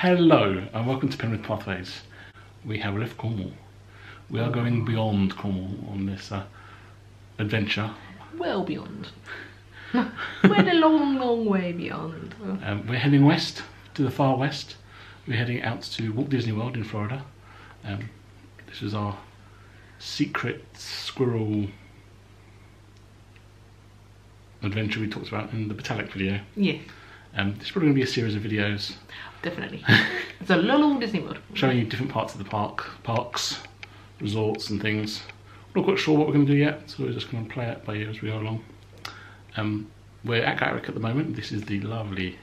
Hello and welcome to PenwithPathways. We have left Cornwall. We are going beyond Cornwall on this adventure. Well beyond. We're a long way beyond. We're heading west, to the far west. We're heading out to Walt Disney World in Florida. This is our secret squirrel adventure we talked about in the Botanic video. Yeah. This is probably going to be a series of videos. Definitely. It's a little Disney World. Showing you different parts of the parks, resorts and things. We're not quite sure what we're going to do yet, so we're just going to play it by ear as we go along. We're at Gatwick at the moment. This is the lovely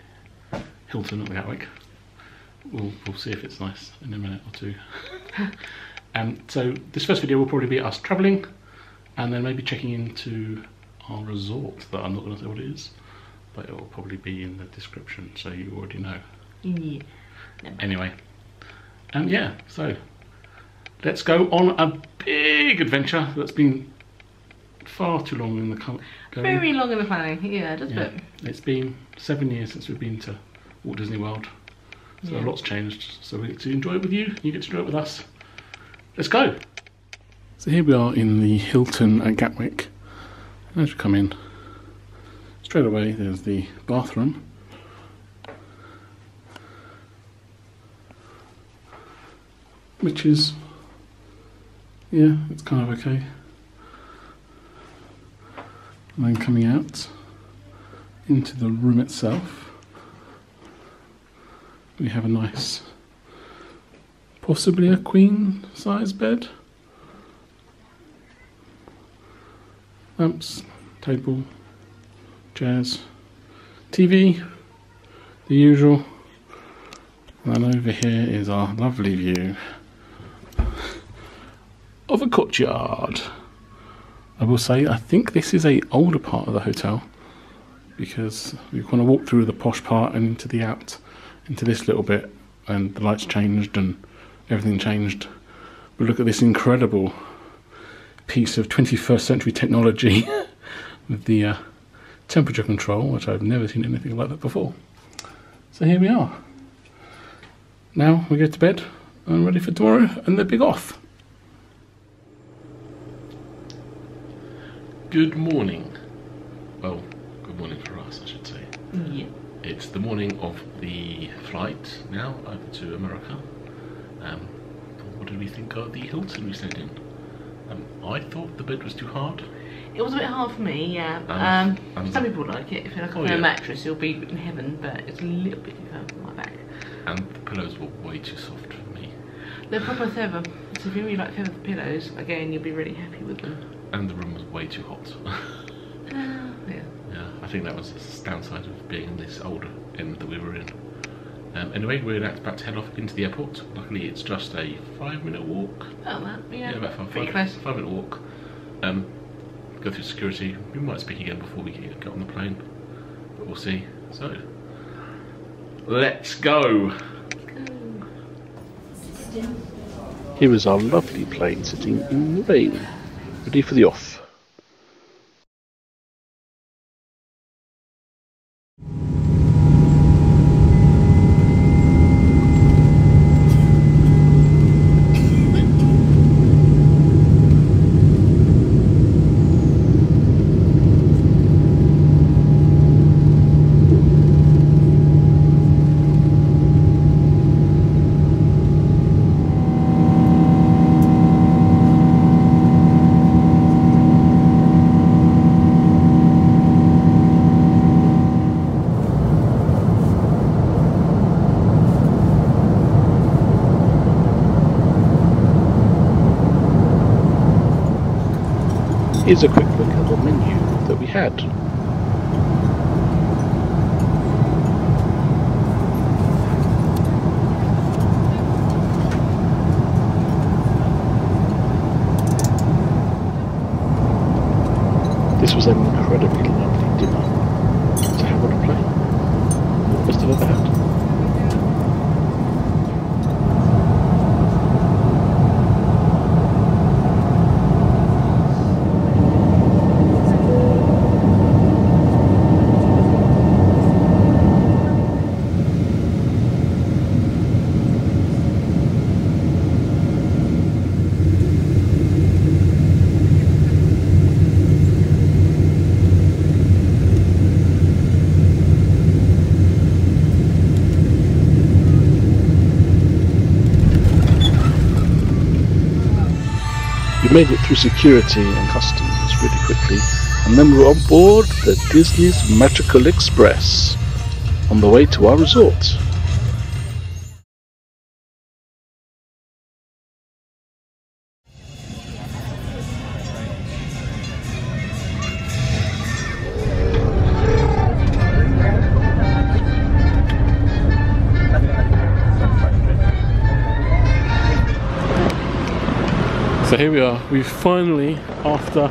Hilton at Gatwick. We'll see if it's nice in a minute or two. So this first video will probably be us travelling and then maybe checking into our resort that I'm not going to say what it is, but it will probably be in the description, so you already know. Yeah. Anyway, yeah, so let's go on a big adventure that's been far too long in the going. Very long in the planning, yeah, just a bit. It's been 7 years since we've been to Walt Disney World, so a lot's changed, so we get to enjoy it with you, you get to enjoy it with us. Let's go! So here we are in the Hilton at Gatwick. As we come in, straight away there's the bathroom. Which is, yeah, it's kind of okay. And then coming out into the room itself, we have a nice, possibly a queen size bed. Lamps, table, chairs, TV, the usual. And then over here is our lovely view of a courtyard. I will say, I think this is a older part of the hotel because we kind of walked through the posh part and into this little bit, and the lights changed and everything changed. But look at this incredible piece of 21st century technology with the temperature control, which I've never seen anything like that before. So here we are. Now we go to bed and ready for tomorrow and the big off. Good morning. Well, good morning for us, I should say. Yeah. It's the morning of the flight now over to America. What did we think of the Hilton we stayed in? I thought the bed was too hard. It was a bit hard for me, yeah. Some people like it. If you're like a mattress, you'll be in heaven, but it's a little bit too firm for my back. And the pillows were way too soft for me. They're proper feather, so if you really like feather pillows, again, you'll be really happy with them. And the room was way too hot. Yeah, I think that was the downside of being in this older end that we were in. Anyway, we're about to head off into the airport. Luckily, it's just a 5-minute walk. About that, yeah. Yeah, about 5-minute walk. Go through security. We might speak again before we get on the plane, but we'll see. So, let's go. Here is our lovely plane sitting in the rain, ready for the off. Here's a quick look at the menu that we had. This was an incredibly lovely dinner to have on a plane. Best I've ever had. We made it through security and customs really quickly, and then we were on board the Disney's Magical Express on the way to our resort. So here we are, we've finally, after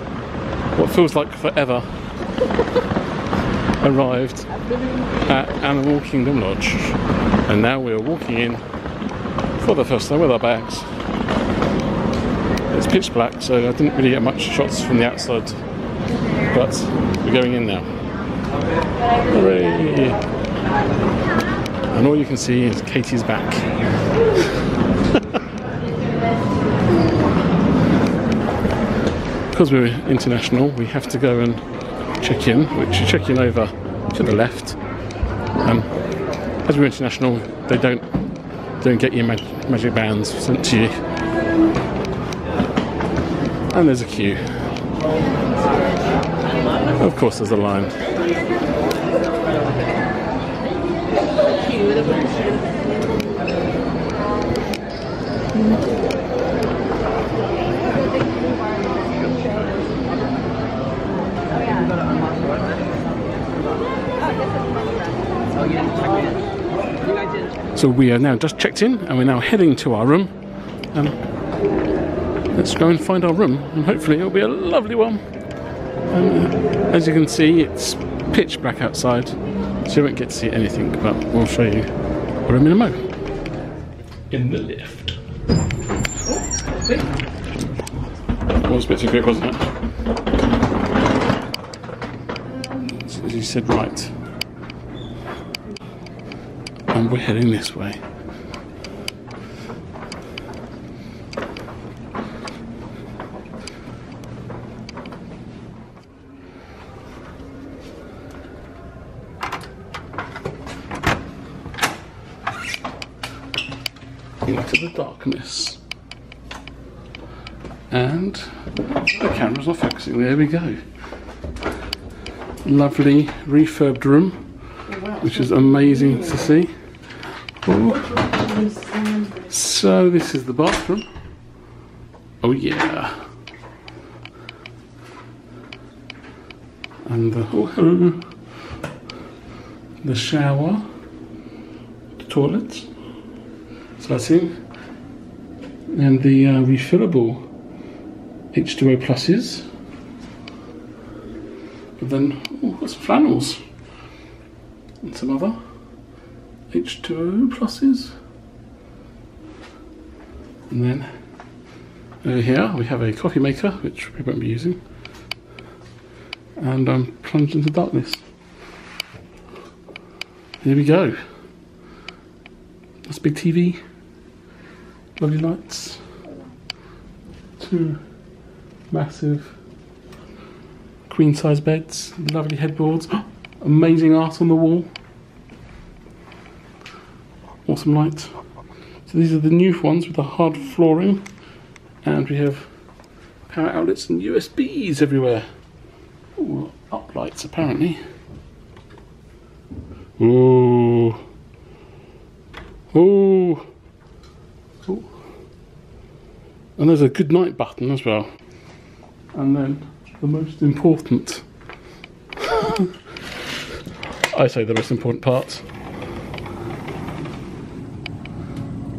what feels like forever, arrived at Animal Kingdom Lodge, and now we're walking in for the first time with our bags. It's pitch black, so I didn't really get much shots from the outside, but we're going in now. Hooray! And all you can see is Katie's back. Because we're international, we have to go and check in, which you check in over to the left. As we're international, they don't get your magic bands sent to you. And there's a queue. Of course, there's a line. So we are now just checked in, and we're now heading to our room. Let's go and find our room, and hopefully it'll be a lovely one. As you can see, it's pitch black outside, so you won't get to see anything, but we'll show you our room in a mo. In the lift. That was a bit too quick, wasn't it? As you said, right. And we're heading this way. Into the darkness. And the camera's not focusing. There we go. Lovely refurbed room, which is amazing to see. Ooh. So this is the bathroom. Oh yeah. And the shower, the toilet, sleeping, and the refillable H2O pluses. And then got some flannels and some other H2O pluses. And then over here we have a coffee maker, which we won't be using. And I'm plunged into darkness. Here we go. That's a big TV. Lovely lights. Two massive queen size beds. Lovely headboards. Amazing art on the wall. Awesome light. So these are the new ones with the hard flooring, and we have power outlets and USBs everywhere. Ooh, up lights apparently. Ooh. Ooh. Ooh. And there's a good night button as well. And then the most important, I say the most important part.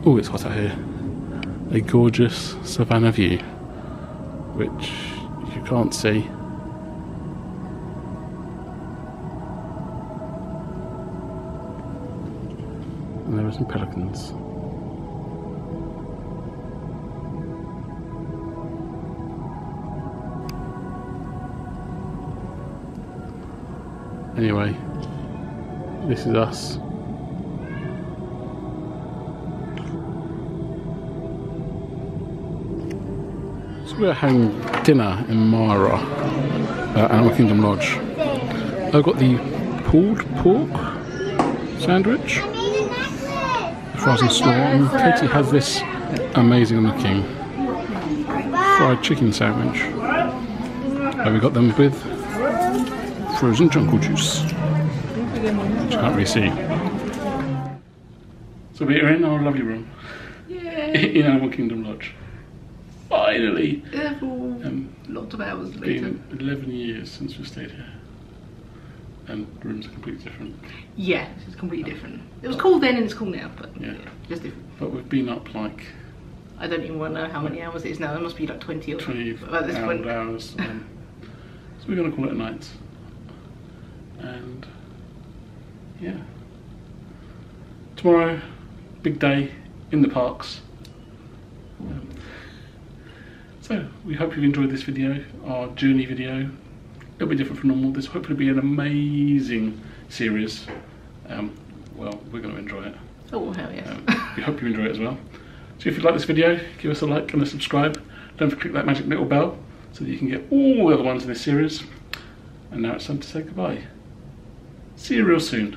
Oh, it's hot out here. A gorgeous savannah view, which you can't see. And there are some pelicans. Anyway, this is us. So we're having dinner in Mara, Animal Kingdom Lodge. I've got the pulled pork sandwich, the frozen slaw, and Katie has this amazing looking fried chicken sandwich. And we got them with frozen jungle juice, which you can't really see. So we're in our lovely room. Yay! In Animal Kingdom Lodge. Finally! Lots of hours It's later. been 11 years since we stayed here. And the rooms are completely different. Yeah, it's completely different. It was cool then and it's cool now, but Yeah. just different. But we've been up like I don't even want to know how many hours it is now. There must be like 20 or 20 at this point. hours. So we're going to call it a night. And yeah. Tomorrow, big day in the parks. So we hope you've enjoyed this video, our journey video. It'll be different from normal. This will hopefully be an amazing series. Well, we're going to enjoy it. Oh, hell yes. We hope you enjoy it as well. So if you like this video, give us a like and a subscribe. Don't forget to click that magic little bell so that you can get all the other ones in this series. And now it's time to say goodbye. See you real soon.